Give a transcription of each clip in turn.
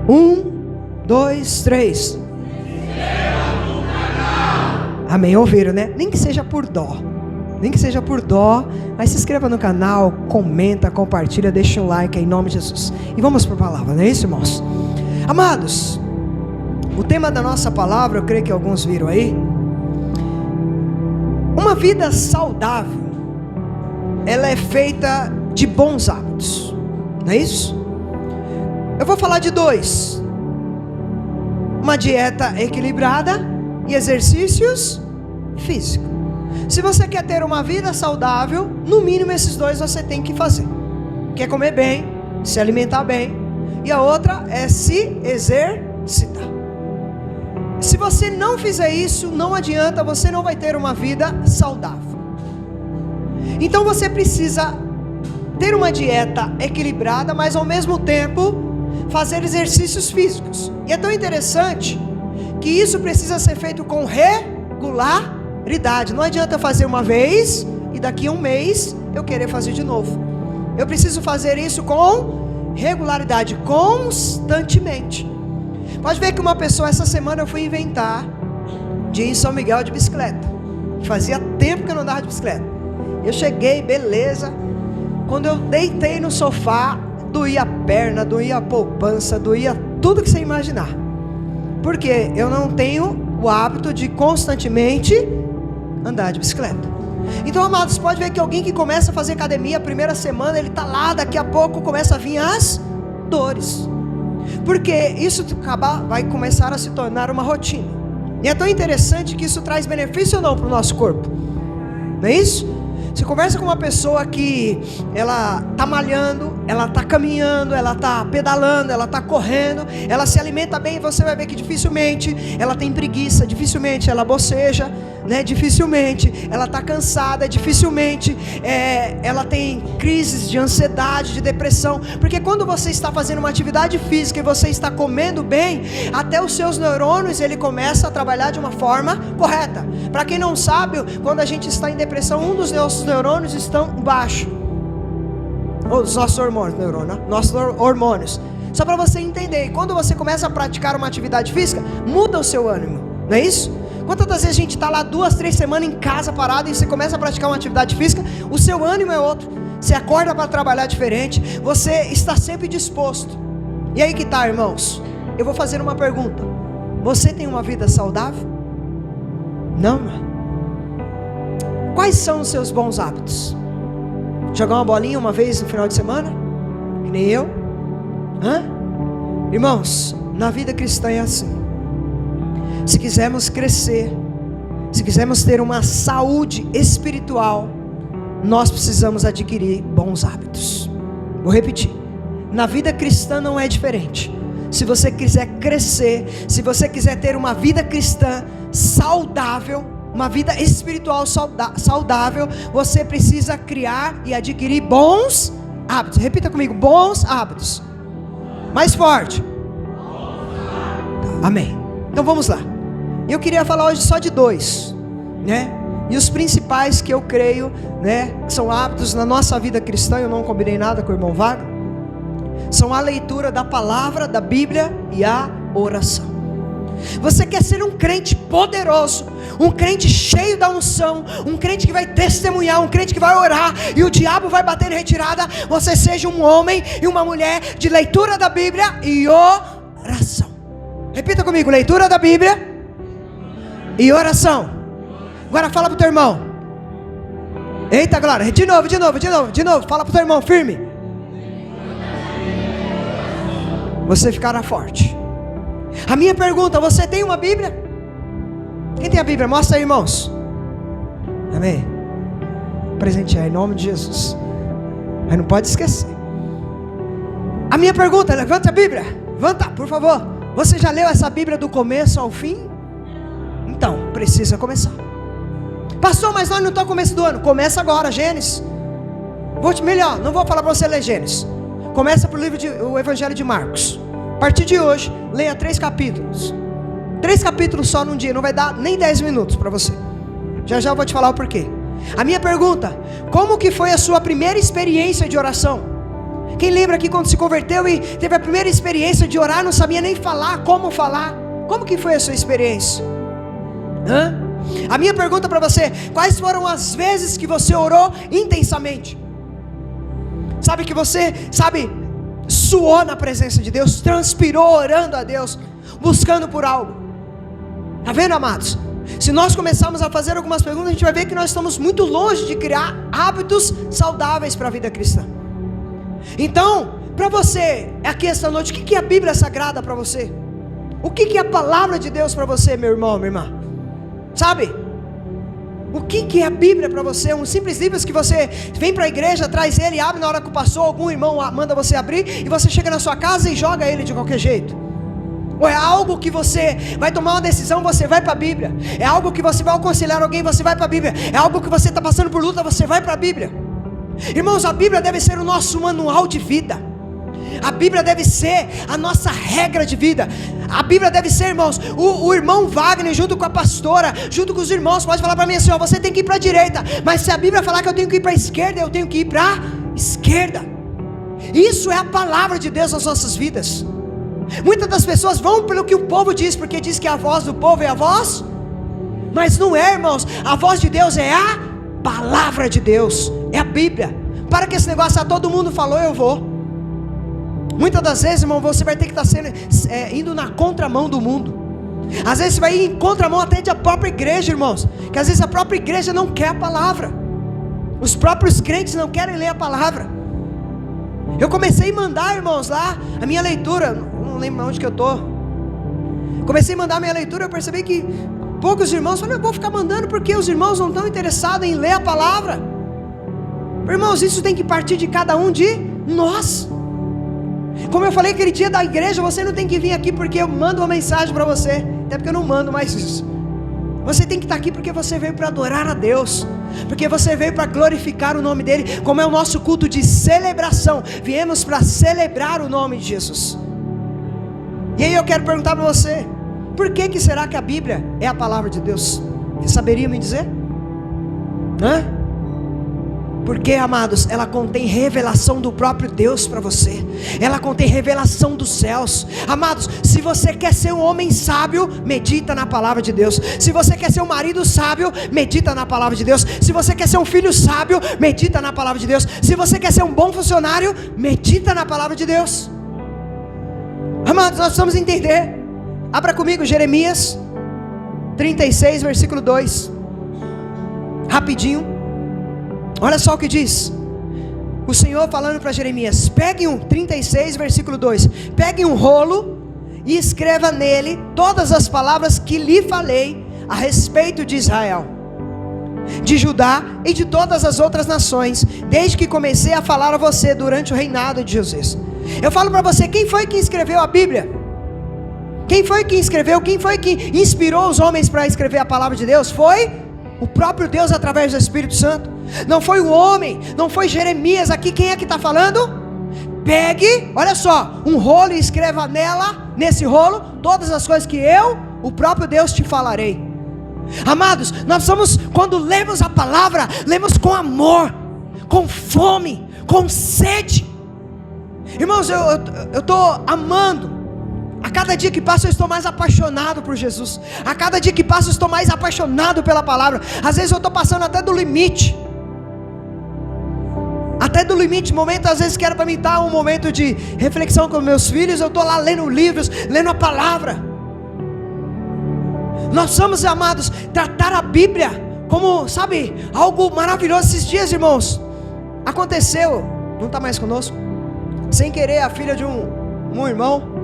1, 2, 3. Amém, ouviram, né? Nem que seja por dó. Nem que seja por dó, mas se inscreva no canal, comenta, compartilha, deixa um like aí, em nome de Jesus. E vamos para a palavra, não é isso, irmãos? Amados, o tema da nossa palavra, eu creio que alguns viram aí. Uma vida saudável, ela é feita de bons hábitos, não é isso? Eu vou falar de dois: uma dieta equilibrada e exercícios físicos. Se você quer ter uma vida saudável, no mínimo esses dois você tem que fazer. Quer comer bem, se alimentar bem, e a outra é se exercitar. Se você não fizer isso, não adianta, você não vai ter uma vida saudável. Então você precisa ter uma dieta equilibrada, mas ao mesmo tempo fazer exercícios físicos. E é tão interessante que isso precisa ser feito com regularidade. Não adianta fazer uma vez e daqui a um mês eu querer fazer de novo. Eu preciso fazer isso com regularidade, constantemente. Pode ver que uma pessoa, essa semana eu fui inventar de ir em São Miguel de bicicleta. Fazia tempo que eu não andava de bicicleta. Eu cheguei, beleza. Quando eu deitei no sofá, doía a perna, doía a poupança, doía tudo que você imaginar. Porque eu não tenho o hábito de constantemente andar de bicicleta. Então, amados, pode ver que alguém que começa a fazer academia a primeira semana, ele está lá, daqui a pouco começa a vir as dores. Porque isso vai começar a se tornar uma rotina. E é tão interessante que isso traz benefício ou não para o nosso corpo, não é isso? Você conversa com uma pessoa que ela está malhando, ela está caminhando, ela está pedalando, ela está correndo, ela se alimenta bem, você vai ver que dificilmente ela tem preguiça, dificilmente ela boceja, né? Dificilmente ela está cansada, dificilmente ela tem crises de ansiedade, de depressão, porque quando você está fazendo uma atividade física e você está comendo bem, até os seus neurônios ele começa a trabalhar de uma forma correta. Para quem não sabe, quando a gente está em depressão, um dos nossos neurônios estão baixo, os nossos hormônios, só para você entender. Quando você começa a praticar uma atividade física, muda o seu ânimo, não é isso? Quantas vezes a gente está lá 2, 3 semanas em casa parado e você começa a praticar uma atividade física, o seu ânimo é outro, você acorda para trabalhar diferente, você está sempre disposto. E aí que tá, irmãos, eu vou fazer uma pergunta: você tem uma vida saudável? Não, irmão? Quais são os seus bons hábitos? Jogar uma bolinha uma vez no final de semana? Que nem eu? Irmãos, na vida cristã é assim. Se quisermos crescer, se quisermos ter uma saúde espiritual, nós precisamos adquirir bons hábitos. Vou repetir: na vida cristã não é diferente. Se você quiser crescer, se você quiser ter uma vida cristã saudável, uma vida espiritual saudável, você precisa criar e adquirir bons hábitos. Repita comigo: bons hábitos. Mais forte. Amém. Então vamos lá. Eu queria falar hoje só de dois, né? E os principais que eu creio, né, que são hábitos na nossa vida cristã. Eu não combinei nada com o irmão Wagner. São a leitura da palavra, da Bíblia e a oração. Você quer ser um crente poderoso, um crente cheio da unção, um crente que vai testemunhar, um crente que vai orar e o diabo vai bater em retirada? Você seja um homem e uma mulher de leitura da Bíblia e oração. Repita comigo: leitura da Bíblia e oração. Agora fala pro teu irmão. Eita glória, de novo. Fala pro teu irmão firme. Você ficará forte. A minha pergunta: você tem uma Bíblia? Quem tem a Bíblia? Mostra aí, irmãos. Amém. Presentear em nome de Jesus. Mas não pode esquecer. A minha pergunta: levanta a Bíblia. Levanta, por favor. Você já leu essa Bíblia do começo ao fim? Então, precisa começar. Pastor, mas nós não estamos no começo do ano. Começa agora, Gênesis. Melhor, não vou falar para você ler Gênesis. Começa para o Evangelho de Marcos. A partir de hoje, leia 3 capítulos. 3 capítulos só num dia, não vai dar nem 10 minutos para você. Já eu vou te falar o porquê. A minha pergunta: como que foi a sua primeira experiência de oração? Quem lembra aqui quando se converteu e teve a primeira experiência de orar, não sabia nem falar, como falar? Como que foi a sua experiência? A minha pergunta para você: quais foram as vezes que você orou intensamente? Sabe que você, suou na presença de Deus, transpirou orando a Deus, buscando por algo. Está vendo, amados? Se nós começarmos a fazer algumas perguntas, a gente vai ver que nós estamos muito longe de criar hábitos saudáveis para a vida cristã. Então, para você, aqui esta noite, o que é a Bíblia Sagrada para você? O que é a palavra de Deus para você, meu irmão, minha irmã? Sabe? O que é a Bíblia para você? Um simples livro que você vem para a igreja, traz ele, abre na hora que passou, algum irmão manda você abrir, e você chega na sua casa e joga ele de qualquer jeito? Ou é algo que você vai tomar uma decisão, você vai para a Bíblia? É algo que você vai aconselhar alguém, você vai para a Bíblia? É algo que você está passando por luta, você vai para a Bíblia? Irmãos, a Bíblia deve ser o nosso manual de vida. A Bíblia deve ser a nossa regra de vida. A Bíblia deve ser, irmãos, o irmão Wagner junto com a pastora, junto com os irmãos, pode falar para mim assim: ó, você tem que ir para a direita. Mas se a Bíblia falar que eu tenho que ir para a esquerda, eu tenho que ir para a esquerda. Isso é a palavra de Deus nas nossas vidas. Muitas das pessoas vão pelo que o povo diz, porque diz que a voz do povo é a voz, mas não é, irmãos. A voz de Deus é a palavra de Deus, é a Bíblia. Para que esse negócio, todo mundo falou, eu vou. Muitas das vezes, irmão, você vai ter que estar indo na contramão do mundo. Às vezes você vai ir em contramão até da própria igreja, irmãos, que às vezes a própria igreja não quer a palavra. Os próprios crentes não querem ler a palavra. Eu comecei a mandar, irmãos, lá a minha leitura, não lembro onde que eu estou. Comecei a mandar a minha leitura, eu percebi que poucos irmãos falaram: eu vou ficar mandando porque os irmãos não estão interessados em ler a palavra. Irmãos, isso tem que partir de cada um de nós. Como eu falei aquele dia da igreja, você não tem que vir aqui porque eu mando uma mensagem para você, até porque eu não mando mais isso. Você tem que estar aqui porque você veio para adorar a Deus, porque você veio para glorificar o nome dEle, como é o nosso culto de celebração. Viemos para celebrar o nome de Jesus. E aí eu quero perguntar para você: por que será que a Bíblia é a palavra de Deus? Você saberia me dizer? Porque, amados, ela contém revelação do próprio Deus para você. Ela contém revelação dos céus. Amados, se você quer ser um homem sábio, medita na palavra de Deus. Se você quer ser um marido sábio, medita na palavra de Deus. Se você quer ser um filho sábio, medita na palavra de Deus. Se você quer ser um bom funcionário, medita na palavra de Deus. Amados, nós precisamos entender. Abra comigo Jeremias 36, versículo 2. Rapidinho. Olha só o que diz o Senhor falando para Jeremias: pegue 36, versículo 2. Pegue um rolo e escreva nele todas as palavras que lhe falei a respeito de Israel, de Judá e de todas as outras nações, desde que comecei a falar a você durante o reinado de Josias. Eu falo para você, quem foi que escreveu a Bíblia? Quem foi que escreveu? Quem foi que inspirou os homens para escrever a palavra de Deus? Foi o próprio Deus através do Espírito Santo. Não foi o homem, não foi Jeremias. Aqui quem é que está falando? Pegue, olha só, um rolo e escreva nesse rolo todas as coisas que eu, o próprio Deus, te falarei. Amados, nós precisamos, quando lemos a palavra, lemos com amor, com fome, com sede. Irmãos, eu estou amando. A cada dia que passa eu estou mais apaixonado por Jesus. A cada dia que passa eu estou mais apaixonado pela palavra. Às vezes eu estou passando até do limite. Momento às vezes que era para mim estar um momento de reflexão com meus filhos, eu estou lá lendo livros, lendo a palavra. Nós somos, amados, tratar a Bíblia como, sabe, algo maravilhoso. Esses dias, irmãos, aconteceu, não está mais conosco, sem querer, a filha de um irmão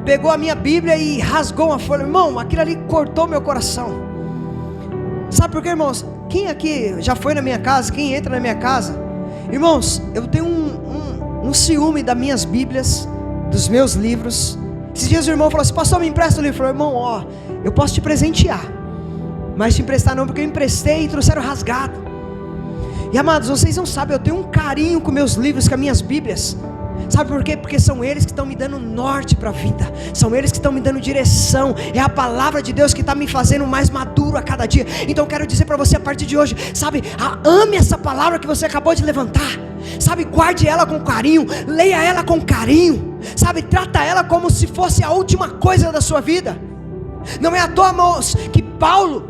pegou a minha Bíblia e rasgou uma folha. Irmão, aquilo ali cortou meu coração. Sabe por quê, irmãos? Quem aqui já foi na minha casa? Quem entra na minha casa? Irmãos, eu tenho um ciúme das minhas Bíblias, dos meus livros. Esses dias o irmão falou assim: pastor, me empresta o livro. Eu falei: irmão, ó, eu posso te presentear, mas te emprestar não, porque eu emprestei e trouxeram rasgado. E amados, vocês não sabem, eu tenho um carinho com meus livros, com as minhas Bíblias. Sabe por quê? Porque são eles que estão me dando norte para a vida. São eles que estão me dando direção. É a palavra de Deus que está me fazendo mais maduro a cada dia. Então eu quero dizer para você a partir de hoje, sabe, ame essa palavra que você acabou de levantar. Sabe, guarde ela com carinho, leia ela com carinho, sabe, trata ela como se fosse a última coisa da sua vida. Não é à toa, irmãos, que Paulo,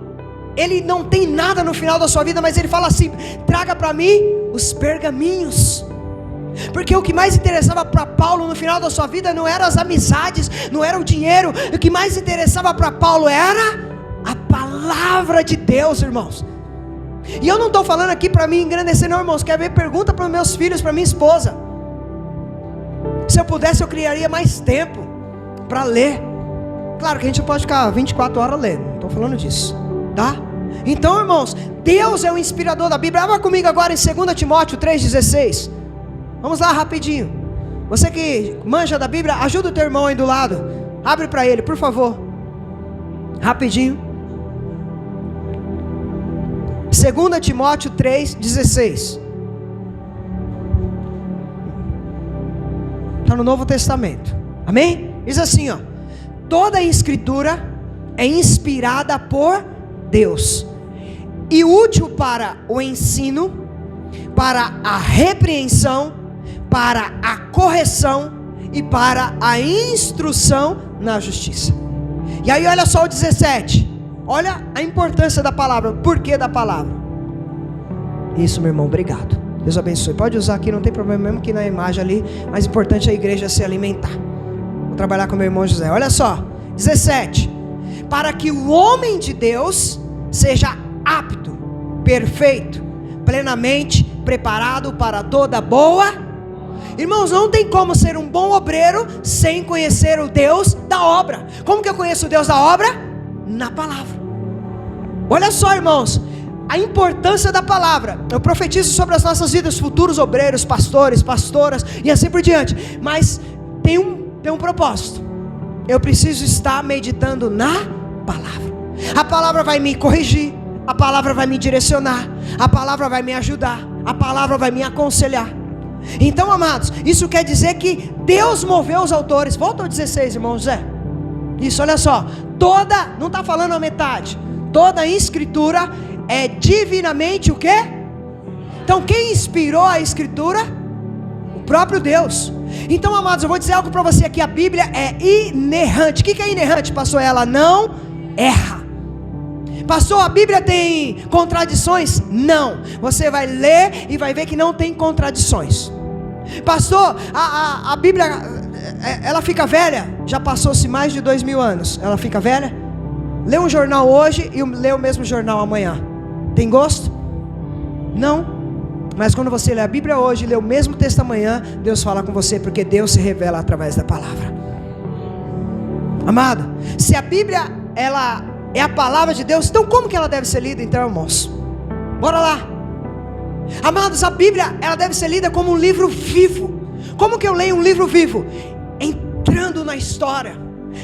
ele não tem nada no final da sua vida, mas ele fala assim: traga para mim os pergaminhos. Porque o que mais interessava para Paulo no final da sua vida não eram as amizades, não era o dinheiro. O que mais interessava para Paulo era a palavra de Deus, irmãos. E eu não estou falando aqui para me engrandecer, não, irmãos. Quer ver? Pergunta para os meus filhos, para minha esposa. Se eu pudesse, eu criaria mais tempo para ler. Claro que a gente não pode ficar 24 horas lendo, não estou falando disso, tá? Então, irmãos, Deus é o inspirador da Bíblia. Abra comigo agora em 2 Timóteo 3,16. Vamos lá rapidinho. Você que manja da Bíblia, ajuda o teu irmão aí do lado. Abre para ele, por favor. Rapidinho. 2 Timóteo 3,16. Está no Novo Testamento. Amém? Diz assim, ó: toda a escritura é inspirada por Deus e útil para o ensino, para a repreensão, para a correção e para a instrução na justiça. E aí olha só o 17. Olha a importância da palavra. O porquê da palavra. Isso, meu irmão, obrigado. Deus abençoe. Pode usar aqui, não tem problema, mesmo que na imagem ali. Mas o importante é a igreja se alimentar. Vou trabalhar com meu irmão José. Olha só, 17. Para que o homem de Deus seja apto, perfeito, plenamente preparado para toda boa. Irmãos, não tem como ser um bom obreiro sem conhecer o Deus da obra. Como que eu conheço o Deus da obra? Na palavra. Olha só, irmãos, a importância da palavra. Eu profetizo sobre as nossas vidas, futuros obreiros, pastores, pastoras e assim por diante. Mas tem um propósito. Eu preciso estar meditando na palavra. A palavra vai me corrigir, a palavra vai me direcionar, a palavra vai me ajudar, a palavra vai me aconselhar. Então, amados, isso quer dizer que Deus moveu os autores. Volta ao 16, irmão José. Isso, olha só. Não está falando a metade. Toda a escritura é divinamente o quê? Então, quem inspirou a escritura? O próprio Deus. Então, amados, eu vou dizer algo para você aqui. A Bíblia é inerrante. O que é inerrante, pastor? Ela não erra. Pastor, a Bíblia tem contradições? Não. Você vai ler e vai ver que não tem contradições. Pastor, a Bíblia, ela fica velha? Já passou-se mais de 2000 anos. Ela fica velha? Lê um jornal hoje e lê o mesmo jornal amanhã. Tem gosto? Não. Mas quando você lê a Bíblia hoje e lê o mesmo texto amanhã, Deus fala com você, porque Deus se revela através da palavra. Amado, se a Bíblia, ela é a palavra de Deus, então como que ela deve ser lida então, irmãos? Bora lá. Amados, a Bíblia, ela deve ser lida como um livro vivo. Como que eu leio um livro vivo? Entrando na história,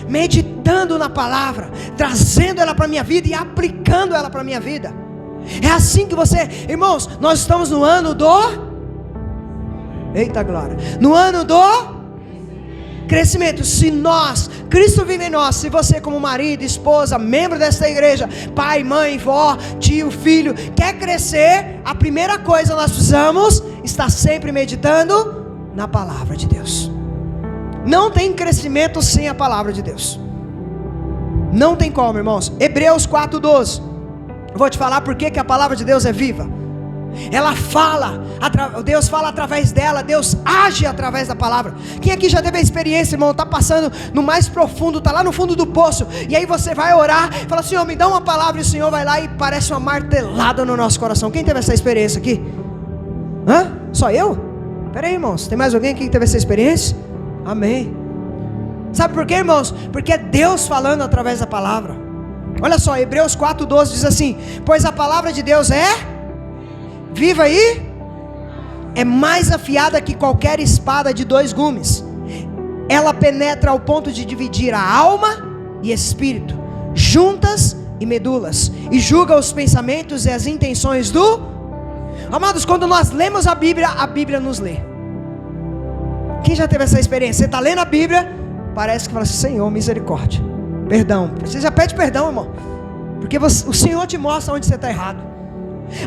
meditando na palavra, trazendo ela para a minha vida e aplicando ela para a minha vida. É assim que você, irmãos, nós estamos no ano do, eita glória, no ano do crescimento. Se nós, Cristo vive em nós, se você como marido, esposa, membro desta igreja, pai, mãe, vó, tio, filho, quer crescer, a primeira coisa nós precisamos estar sempre meditando na palavra de Deus. Não tem crescimento sem a palavra de Deus. Não tem como, irmãos. Hebreus 4:12. Eu vou te falar por que a palavra de Deus é viva. Ela fala, Deus fala através dela, Deus age através da palavra. Quem aqui já teve a experiência, irmão, está passando no mais profundo, está lá no fundo do poço, e aí você vai orar, fala: Senhor, me dá uma palavra, e o Senhor vai lá e parece uma martelada no nosso coração. Quem teve essa experiência aqui? Hã? Só eu? Pera aí, irmãos, tem mais alguém aqui que teve essa experiência? Amém. Sabe por quê, irmãos? Porque é Deus falando através da palavra. Olha só, Hebreus 4:12 diz assim: pois a palavra de Deus é viva aí, é mais afiada que qualquer espada de 2 gumes. Ela penetra ao ponto de dividir a alma e espírito, juntas e medulas, e julga os pensamentos e as intenções do... Amados, quando nós lemos a Bíblia nos lê. Quem já teve essa experiência? Você está lendo a Bíblia, parece que fala assim: Senhor, misericórdia, perdão. Você já pede perdão, irmão, porque o Senhor te mostra onde você está errado.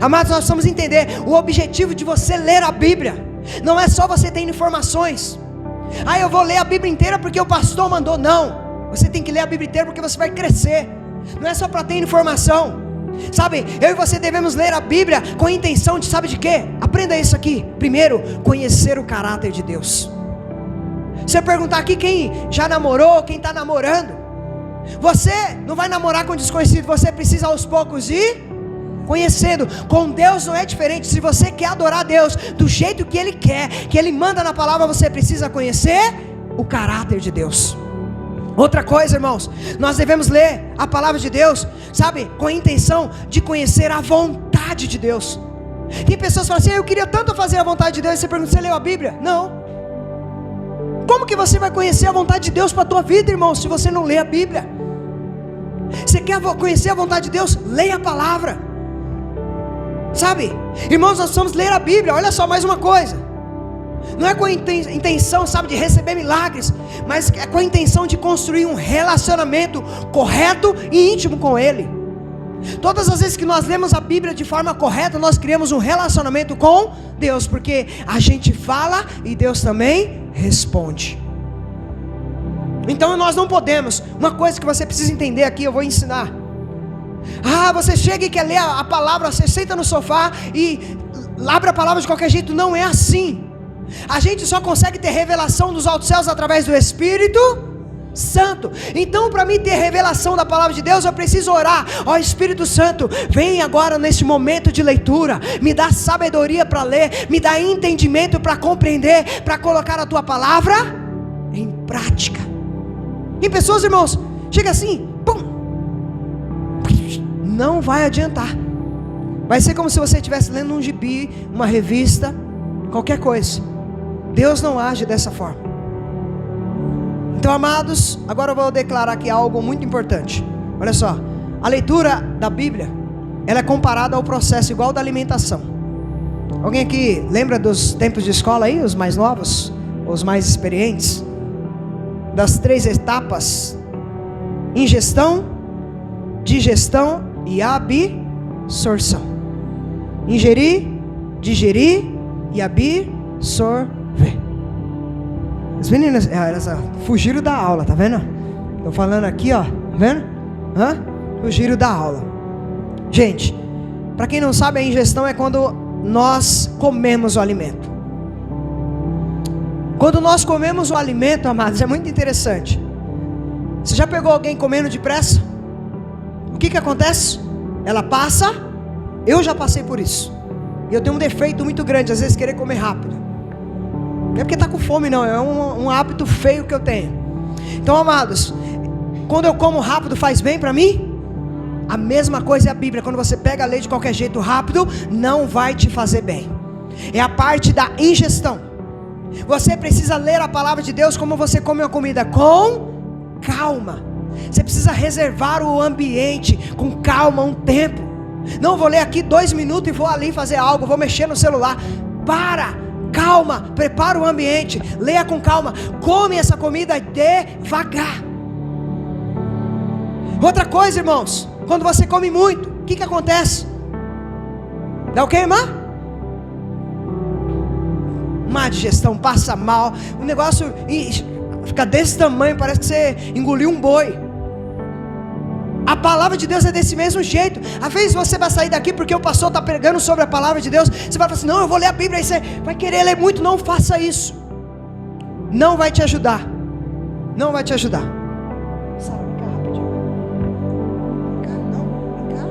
Amados, nós precisamos entender o objetivo de você ler a Bíblia. Não é só você ter informações. Eu vou ler a Bíblia inteira porque o pastor mandou. Não, você tem que ler a Bíblia inteira porque você vai crescer. Não é só para ter informação. Sabe, eu e você devemos ler a Bíblia com a intenção de, sabe de quê? Aprenda isso aqui. Primeiro, conhecer o caráter de Deus. Você perguntar aqui quem já namorou, quem está namorando, você não vai namorar com desconhecido. Você precisa aos poucos ir conhecendo. Com Deus não é diferente. Se você quer adorar a Deus do jeito que Ele quer, que Ele manda na palavra, você precisa conhecer o caráter de Deus. Outra coisa, irmãos, nós devemos ler a palavra de Deus, sabe, com a intenção de conhecer a vontade de Deus. Tem pessoas que falam assim: eu queria tanto fazer a vontade de Deus. E você pergunta: você leu a Bíblia? Não. Como que você vai conhecer a vontade de Deus para a tua vida, irmão, se você não lê a Bíblia? Você quer conhecer a vontade de Deus? Leia a palavra. Sabe, irmãos, nós precisamos ler a Bíblia. Olha só mais uma coisa. Não é com a intenção, sabe, de receber milagres, mas é com a intenção de construir um relacionamento correto e íntimo com Ele. Todas as vezes que nós lemos a Bíblia de forma correta, nós criamos um relacionamento com Deus, porque a gente fala e Deus também responde. Então nós não podemos. Uma coisa que você precisa entender aqui, eu vou ensinar. Você chega e quer ler a palavra, você senta no sofá e abre a palavra de qualquer jeito. Não é assim. A gente só consegue ter revelação dos altos céus através do Espírito Santo. Então, para mim ter revelação da palavra de Deus, eu preciso orar: ó Espírito Santo, vem agora neste momento de leitura, me dá sabedoria para ler, me dá entendimento para compreender, para colocar a tua palavra em prática. E pessoas, irmãos, chega assim, pum, não vai adiantar. Vai ser como se você estivesse lendo um gibi, uma revista, qualquer coisa. Deus não age dessa forma. Então, amados, agora eu vou declarar aqui algo muito importante. Olha só, a leitura da Bíblia, ela é comparada ao processo igual da alimentação. Alguém aqui lembra dos tempos de escola aí, os mais novos, os mais experientes? Das 3 etapas: ingestão, digestão e absorção. Ingerir, digerir e absorver. As meninas, elas fugiram da aula, tá vendo? Estou falando aqui, ó, tá vendo? Fugiram da aula. Gente, para quem não sabe, a ingestão é quando nós comemos o alimento. Quando nós comemos o alimento, amados, é muito interessante. Você já pegou alguém comendo depressa? O que acontece? Ela passa. Eu já passei por isso. E eu tenho um defeito muito grande, às vezes querer comer rápido. Não é porque está com fome não, é um hábito feio que eu tenho. Então, amados, quando eu como rápido faz bem para mim? A mesma coisa é a Bíblia. Quando você pega a lei de qualquer jeito rápido, não vai te fazer bem. É a parte da ingestão. Você precisa ler a palavra de Deus como você come uma comida, com calma. Você precisa reservar o ambiente com calma, um tempo. Não vou ler aqui 2 minutos e vou ali fazer algo, vou mexer no celular. Calma, prepara o ambiente, leia com calma, come essa comida devagar. Outra coisa, irmãos, quando você come muito, o que acontece? Dá o quê, irmã? Má digestão, passa mal, o negócio fica desse tamanho, parece que você engoliu um boi. A palavra de Deus é desse mesmo jeito. Às vezes você vai sair daqui porque o pastor está pregando sobre a palavra de Deus. Você vai falar assim: não, eu vou ler a Bíblia. Aí você vai querer ler muito. Não faça isso. Não vai te ajudar. Não vai te ajudar. Sara, vem cá rapidinho. Vem cá, não, vem cá.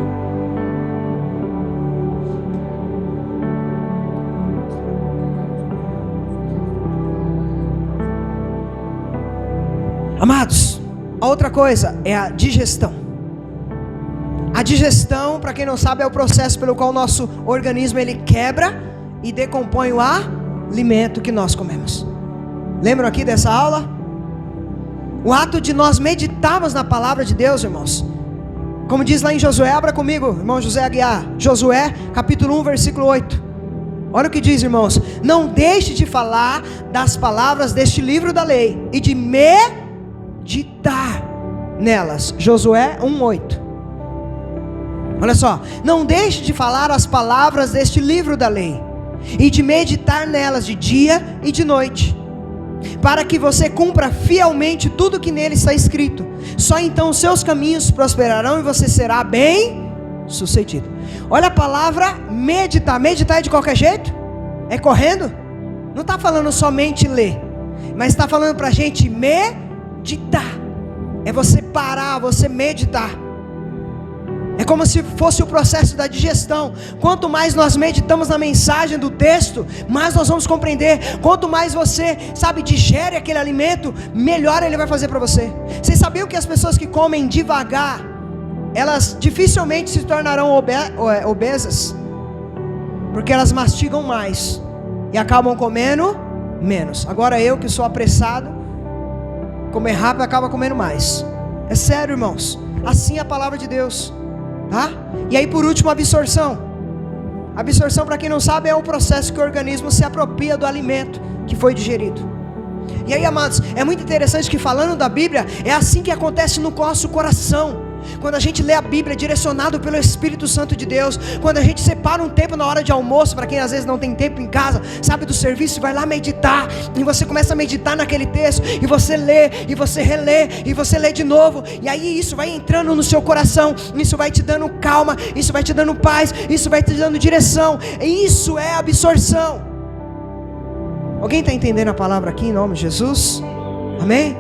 Amados, a outra coisa é a digestão. A digestão, para quem não sabe, é o processo pelo qual o nosso organismo ele quebra e decompõe o alimento que nós comemos. Lembram aqui dessa aula? O ato de nós meditarmos na palavra de Deus, irmãos, como diz lá em Josué, abra comigo, irmão José Aguiar, Josué capítulo 1, versículo 8. Olha o que diz, irmãos: não deixe de falar das palavras deste livro da lei e de meditar nelas. Josué 1, 8. Olha só, não deixe de falar as palavras deste livro da lei e de meditar nelas de dia e de noite, para que você cumpra fielmente tudo que nele está escrito. Só então os seus caminhos prosperarão e você será bem sucedido. Olha a palavra meditar. Meditar é de qualquer jeito? É correndo? Não está falando somente ler, mas está falando para a gente meditar. É você parar, você meditar. É como se fosse o processo da digestão. Quanto mais nós meditamos na mensagem do texto, mais nós vamos compreender. Quanto mais você, digere aquele alimento, melhor ele vai fazer para você. Vocês sabiam que as pessoas que comem devagar, elas dificilmente se tornarão obesas? Porque elas mastigam mais e acabam comendo menos. Agora eu, que sou apressado, comer rápido, acaba comendo mais. É sério, irmãos. Assim é a palavra de Deus. Tá? E aí por último, absorção. Absorção, para quem não sabe, é o processo que o organismo se apropria do alimento que foi digerido. E aí, amados, é muito interessante que, falando da Bíblia, é assim que acontece no nosso coração. Quando a gente lê a Bíblia direcionado pelo Espírito Santo de Deus, quando a gente separa um tempo na hora de almoço, para quem às vezes não tem tempo em casa, do serviço, vai lá meditar, e você começa a meditar naquele texto, e você lê, e você relê, e você lê de novo, e aí isso vai entrando no seu coração, isso vai te dando calma, isso vai te dando paz, isso vai te dando direção, isso é absorção. Alguém está entendendo a palavra aqui em nome de Jesus? Amém?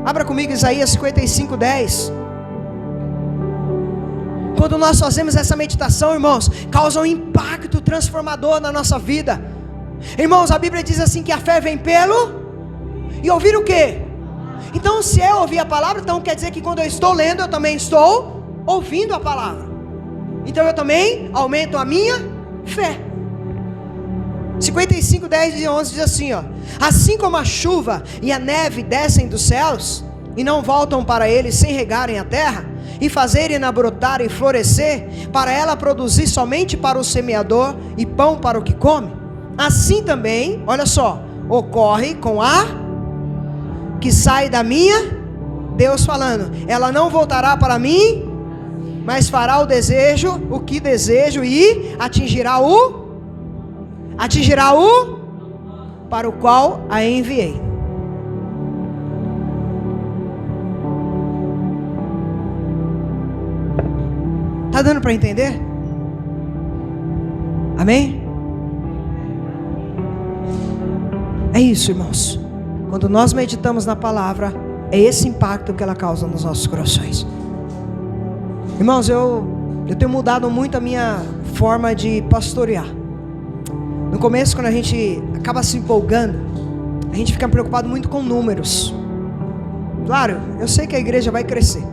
Abra comigo Isaías 55:10. Quando nós fazemos essa meditação, irmãos, causa um impacto transformador na nossa vida. Irmãos, a Bíblia diz assim que a fé vem pelo... E ouvir o quê? Então, se eu ouvir a palavra, então quer dizer que quando eu estou lendo, eu também estou ouvindo a palavra. Então eu também aumento a minha fé. 55:10-11 diz assim, ó: assim como a chuva e a neve descem dos céus e não voltam para ele sem regarem a terra e fazerem-na brotar e florescer, para ela produzir somente para o semeador e pão para o que come, assim também, olha só, ocorre com a que sai da minha, Deus falando, ela não voltará para mim, mas fará o que desejo e atingirá o para o qual a enviei. Está dando para entender? Amém? É isso, irmãos. Quando nós meditamos na palavra, é esse impacto que ela causa nos nossos corações. Irmãos, eu tenho mudado muito a minha forma de pastorear. No começo, quando a gente acaba se empolgando, a gente fica preocupado muito com números. Claro, eu sei que a igreja vai crescer,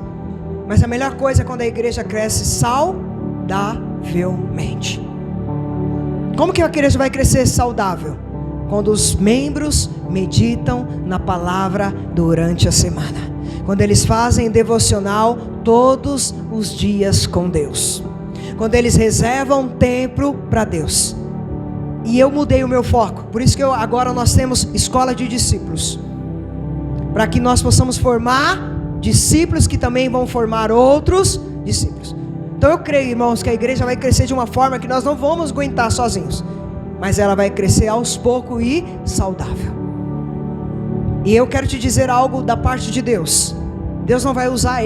mas a melhor coisa é quando a igreja cresce saudavelmente. Como que a igreja vai crescer saudável? Quando os membros meditam na palavra durante a semana. Quando eles fazem devocional todos os dias com Deus. Quando eles reservam tempo para Deus. E eu mudei o meu foco. Por isso que agora nós temos escola de discípulos. Para que nós possamos formar discípulos que também vão formar outros discípulos. Então eu creio, irmãos, que a igreja vai crescer de uma forma que nós não vamos aguentar sozinhos, mas ela vai crescer aos poucos e saudável. E eu quero te dizer algo da parte de Deus. Deus não vai usar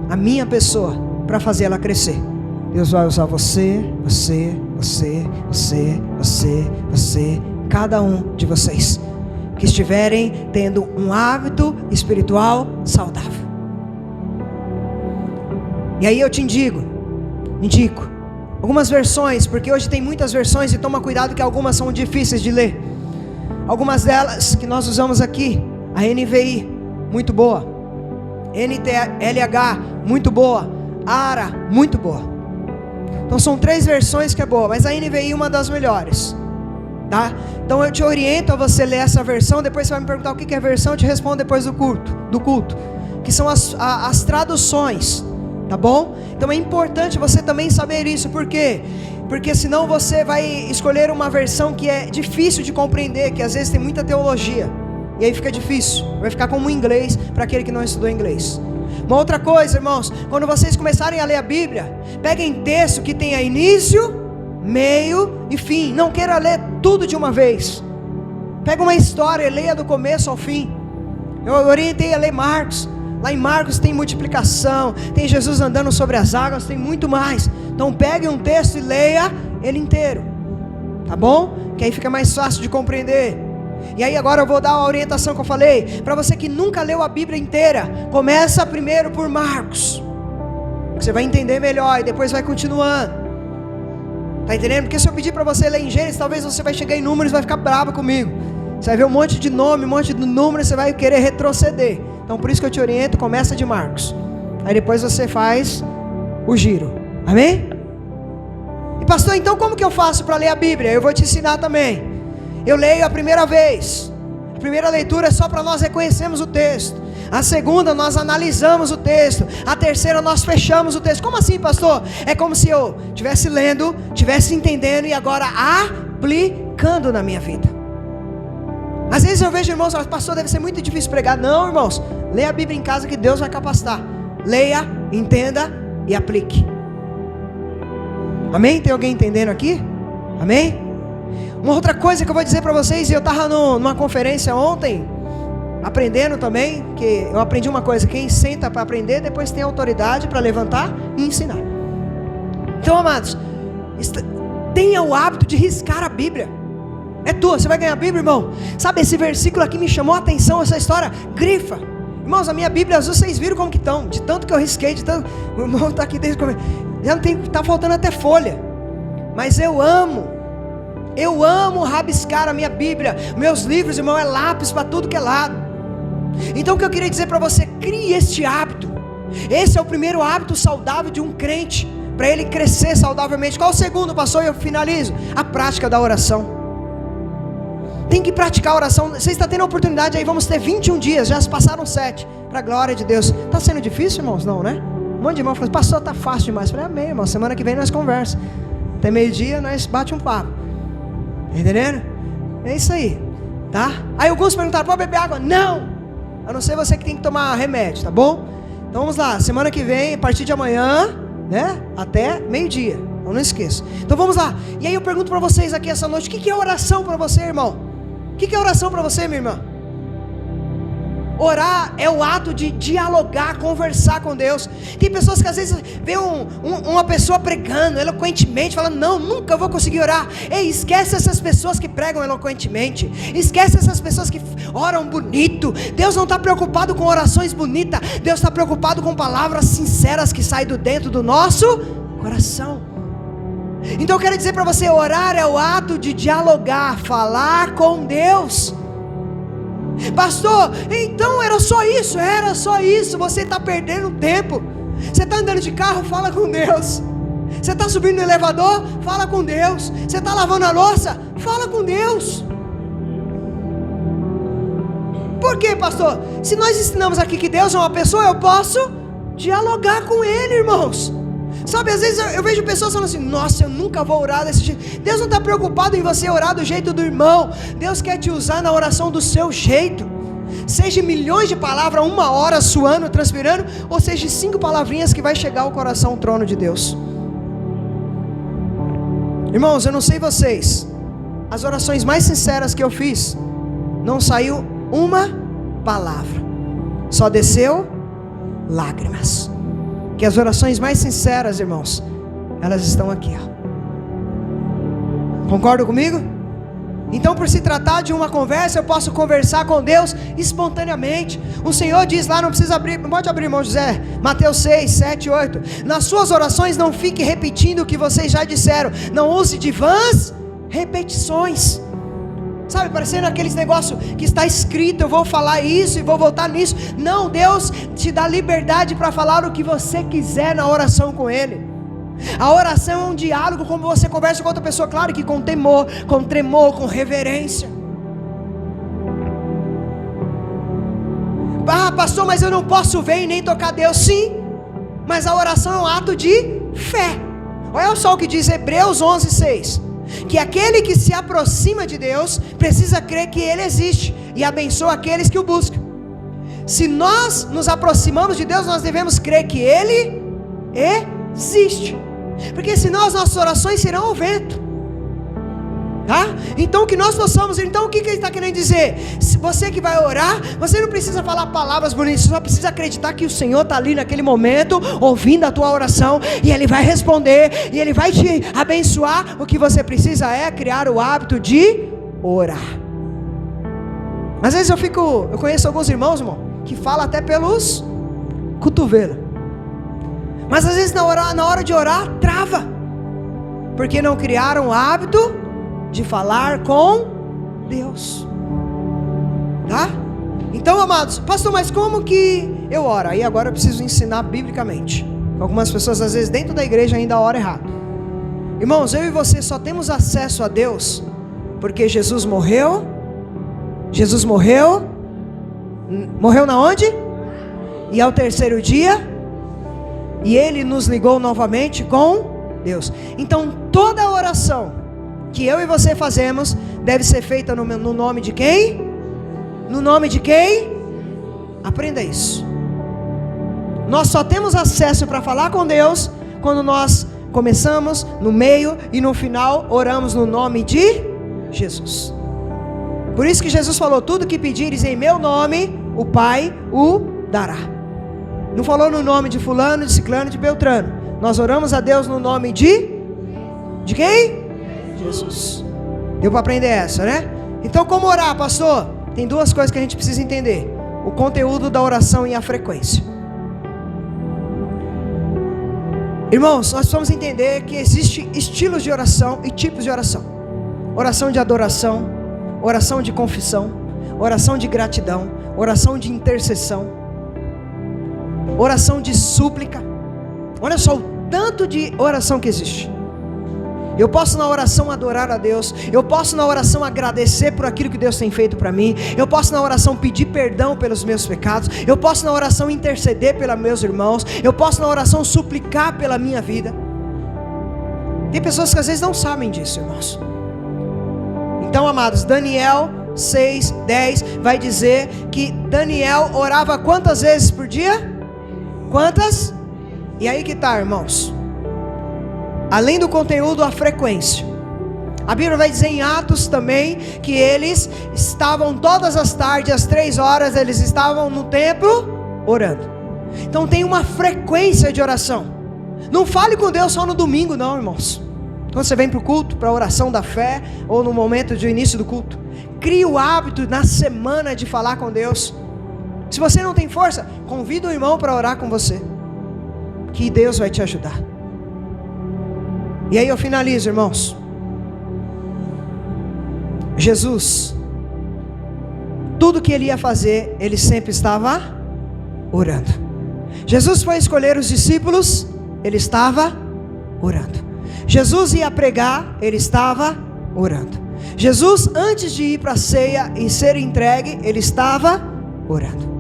a minha pessoa, para fazer ela crescer. Deus vai usar você, cada um de vocês que estiverem tendo um hábito espiritual saudável. E aí eu te indico algumas versões, porque hoje tem muitas versões e toma cuidado que algumas são difíceis de ler. Algumas delas que nós usamos aqui, a NVI, muito boa, NTLH, muito boa, ARA, muito boa. Então são 3 versões que é boa, mas a NVI é uma das melhores. Tá? Então eu te oriento a você ler essa versão. Depois você vai me perguntar o que é versão, eu te respondo depois do culto, que são as traduções, tá bom? Então é importante você também saber isso. Por quê? Porque senão você vai escolher uma versão que é difícil de compreender, que às vezes tem muita teologia, e aí fica difícil, vai ficar como inglês para aquele que não estudou inglês. Uma outra coisa, irmãos, quando vocês começarem a ler a Bíblia, peguem texto que tenha início meio e fim. Não queira ler tudo de uma vez. Pega uma história e leia do começo ao fim. Eu orientei a ler Marcos. Lá em Marcos tem multiplicação, tem Jesus andando sobre as águas, tem muito mais. Então pegue um texto e leia ele inteiro, tá bom? Que aí fica mais fácil de compreender. E aí agora eu vou dar a orientação que eu falei. Para você que nunca leu a Bíblia inteira, começa primeiro por Marcos. Você vai entender melhor e depois vai continuando. Tá entendendo? Porque se eu pedir para você ler em Gênesis, talvez você vai chegar em Números e vai ficar bravo comigo. Você vai ver um monte de nome, um monte de número, você vai querer retroceder. Então por isso que eu te oriento, começa de Marcos. Aí depois você faz o giro. Amém? E pastor, então como que eu faço para ler a Bíblia? Eu vou te ensinar também. Eu leio a primeira vez. A primeira leitura é só para nós reconhecermos o texto. A segunda nós analisamos o texto. A terceira nós fechamos o texto. Como assim, pastor? É como se eu estivesse lendo, estivesse entendendo e agora aplicando na minha vida. Às vezes eu vejo irmãos, pastor, deve ser muito difícil pregar. Não, irmãos, leia a Bíblia em casa que Deus vai capacitar. Leia, entenda e aplique. Amém? Tem alguém entendendo aqui? Amém? Uma outra coisa que eu vou dizer para vocês, e eu estava numa conferência ontem, aprendendo também, que eu aprendi uma coisa: quem senta para aprender, depois tem autoridade para levantar e ensinar. Então, amados, tenha o hábito de riscar a Bíblia. É tua, você vai ganhar a Bíblia, irmão. Sabe, esse versículo aqui me chamou a atenção, essa história, grifa. Irmãos, a minha Bíblia azul, vocês viram como que estão, de tanto que eu risquei, de tanto, o irmão está aqui desde o começo, já não tem, está faltando até folha. Mas eu amo rabiscar a minha Bíblia. Meus livros, irmão, é lápis para tudo que é lado. Então o que eu queria dizer para você, crie este hábito. Esse é o primeiro hábito saudável de um crente, para ele crescer saudavelmente. Qual o segundo, pastor? Eu finalizo. A prática da oração. Tem que praticar a oração. Você está tendo a oportunidade aí, vamos ter 21 dias, já se passaram 7, para a glória de Deus. Está sendo difícil, irmãos? Não, né? Um monte de irmão falou, pastor, está fácil demais. Eu falei, amém, irmão, semana que vem nós conversa. Até meio-dia nós bate um papo. Entendendo? É isso aí, tá? Aí alguns perguntaram, pode beber água? Não! A não ser você que tem que tomar remédio, tá bom? Então vamos lá, semana que vem, a partir de amanhã, né? Até meio-dia, não esqueça. Então vamos lá. E aí eu pergunto para vocês aqui essa noite, o que é oração para você, irmão? O que é oração para você, minha irmã? Orar é o ato de dialogar, conversar com Deus. Tem pessoas que às vezes vê uma pessoa pregando eloquentemente, falando, não, nunca vou conseguir orar. Ei, esquece essas pessoas que pregam eloquentemente. Esquece essas pessoas que oram bonito. Deus não está preocupado com orações bonitas. Deus está preocupado com palavras sinceras que saem do dentro do nosso coração. Então eu quero dizer para você, orar é o ato de dialogar, falar com Deus. Pastor, então era só isso, você está perdendo tempo. Você está andando de carro, fala com Deus. Você está subindo no elevador, fala com Deus. Você está lavando a louça, fala com Deus. Por quê, pastor? Se nós ensinamos aqui que Deus é uma pessoa, eu posso dialogar com Ele, irmãos. Sabe, às vezes eu vejo pessoas falando assim, nossa, eu nunca vou orar desse jeito. Deus não está preocupado em você orar do jeito do irmão. Deus quer te usar na oração do seu jeito. Seja milhões de palavras, 1 hora suando, transpirando, ou seja 5 palavrinhas que vai chegar ao coração, ao trono de Deus. Irmãos, eu não sei vocês, as orações mais sinceras que eu fiz, não saiu uma palavra, só desceu lágrimas. Que as orações mais sinceras, irmãos, elas estão aqui, ó. Concordam comigo? Então, por se tratar de uma conversa, eu posso conversar com Deus espontaneamente. O Senhor diz lá, não precisa abrir, não pode abrir, irmão José, Mateus 6, 7, 8. Nas suas orações não fique repetindo o que vocês já disseram. Não use de vãs repetições. Sabe, parecendo aqueles negócios que está escrito, eu vou falar isso e vou voltar nisso. Não, Deus te dá liberdade para falar o que você quiser na oração com Ele. A oração é um diálogo, como você conversa com outra pessoa, claro que com temor, com tremor, com reverência. Ah, pastor, mas eu não posso ver e nem tocar Deus. Sim, mas a oração é um ato de fé. Olha só o que diz Hebreus 11, 6. Que aquele que se aproxima de Deus precisa crer que Ele existe e abençoa aqueles que o buscam. Se nós nos aproximamos de Deus, nós devemos crer que Ele existe. porque senão as nossas orações serão ao vento. Tá? Então que nós possamos, então o que ele está querendo dizer? Se você que vai orar, você não precisa falar palavras bonitas, você só precisa acreditar que o Senhor está ali naquele momento, ouvindo a tua oração, e Ele vai responder, e Ele vai te abençoar. O que você precisa é criar o hábito de orar. Às vezes eu conheço alguns irmãos, irmão, que falam até pelos cotovelos, mas às vezes na hora de orar, trava, porque não criaram o hábito de falar com Deus, tá? Então, amados, pastor, mas como que eu oro? Aí agora eu preciso ensinar biblicamente. Algumas pessoas às vezes dentro da igreja ainda oram errado. Irmãos, eu e você só temos acesso a Deus porque Jesus morreu. Jesus morreu na onde? E ao terceiro dia, e Ele nos ligou novamente com Deus. Então toda a oração que eu e você fazemos deve ser feita no nome de quem? No nome de quem? Aprenda isso. Nós só temos acesso para falar com Deus quando nós começamos, no meio e no final oramos no nome de Jesus. Por isso que Jesus falou: tudo que pedires em meu nome, o Pai o dará. Não falou no nome de fulano, de ciclano, de beltrano. Nós oramos a Deus no nome de quem? Jesus. Deu para aprender essa, né? Então, como orar, pastor? Tem duas coisas que a gente precisa entender: o conteúdo da oração e a frequência. Irmãos, nós precisamos entender que existem estilos de oração e tipos de oração. Oração de adoração, oração de confissão, oração de gratidão, oração de intercessão, oração de súplica. Olha só o tanto de oração que existe. Eu posso na oração adorar a Deus, eu posso na oração agradecer por aquilo que Deus tem feito para mim, eu posso na oração pedir perdão pelos meus pecados, eu posso na oração interceder pelos meus irmãos, eu posso na oração suplicar pela minha vida. Tem pessoas que às vezes não sabem disso, irmãos. Então, amados, Daniel 6:10 vai dizer que Daniel orava quantas vezes por dia? Quantas? E aí que tá, irmãos, além do conteúdo, a frequência. A Bíblia vai dizer em Atos também que eles estavam todas as tardes, às 3 horas, eles estavam no templo orando. Então tem uma frequência de oração. Não fale com Deus só no domingo não, irmãos. Quando você vem para o culto, para a oração da fé, ou no momento de início do culto, crie o hábito na semana de falar com Deus. Se você não tem força, convida um irmão para orar com você, que Deus vai te ajudar. E aí eu finalizo, irmãos. Jesus, tudo que Ele ia fazer, Ele sempre estava orando. Jesus foi escolher os discípulos, Ele estava orando. Jesus ia pregar, Ele estava orando. Jesus, antes de ir para a ceia e ser entregue, Ele estava orando.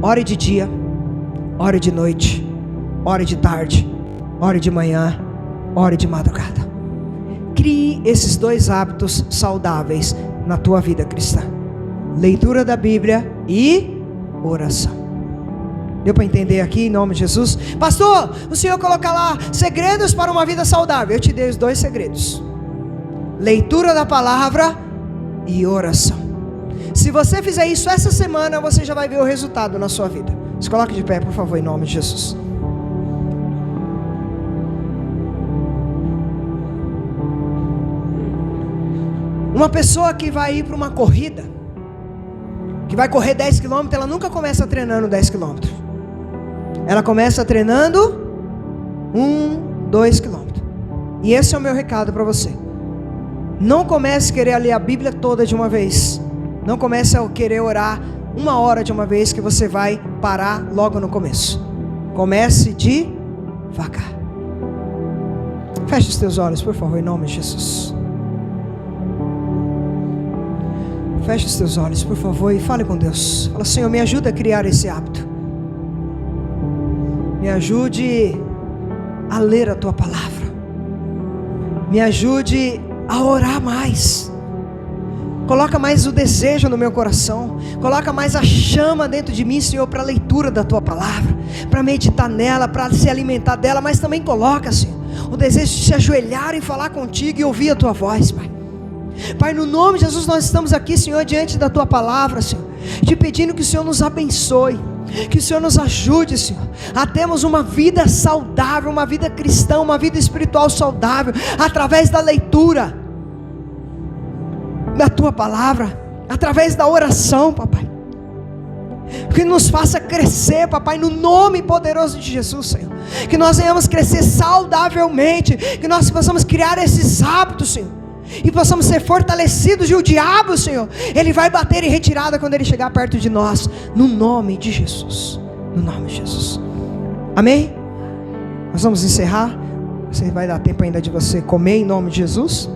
Ore de dia, ore de noite, ore de tarde, ore de manhã, ore de madrugada. Crie esses 2 hábitos saudáveis na tua vida cristã: leitura da Bíblia e oração. Deu para entender aqui em nome de Jesus? Pastor, o Senhor coloca lá segredos para uma vida saudável. Eu te dei os 2 segredos: leitura da palavra e oração. Se você fizer isso essa semana, você já vai ver o resultado na sua vida. Se coloque de pé, por favor, em nome de Jesus. Uma pessoa que vai ir para uma corrida, que vai correr 10 km, ela nunca começa treinando 10 km. Ela começa treinando 2 km. E esse é o meu recado para você. Não comece a querer ler a Bíblia toda de uma vez. Não comece a querer orar 1 hora de uma vez, que você vai parar logo no começo. Comece devagar. Feche os teus olhos, por favor, em nome de Jesus. Feche os teus olhos, por favor, e fale com Deus. Fala: Senhor, me ajuda a criar esse hábito. Me ajude a ler a Tua palavra. Me ajude a orar mais. Coloca mais o desejo no meu coração. Coloca mais a chama dentro de mim, Senhor, para a leitura da Tua palavra, para meditar nela, para se alimentar dela. Mas também coloca, Senhor, o desejo de se ajoelhar e falar contigo e ouvir a tua voz, Pai. Pai, no nome de Jesus, nós estamos aqui, Senhor, diante da tua palavra, Senhor, te pedindo que o Senhor nos abençoe, que o Senhor nos ajude, Senhor, a termos uma vida saudável, uma vida cristã, uma vida espiritual saudável, através da leitura da tua palavra, através da oração, papai, que nos faça crescer, papai, no nome poderoso de Jesus, Senhor, que nós venhamos crescer saudavelmente, que nós possamos criar esses hábitos, Senhor, e possamos ser fortalecidos. E o diabo, Senhor, ele vai bater em retirada quando ele chegar perto de nós, no nome de Jesus, no nome de Jesus, amém? Nós vamos encerrar. Você vai dar tempo ainda de você comer em nome de Jesus.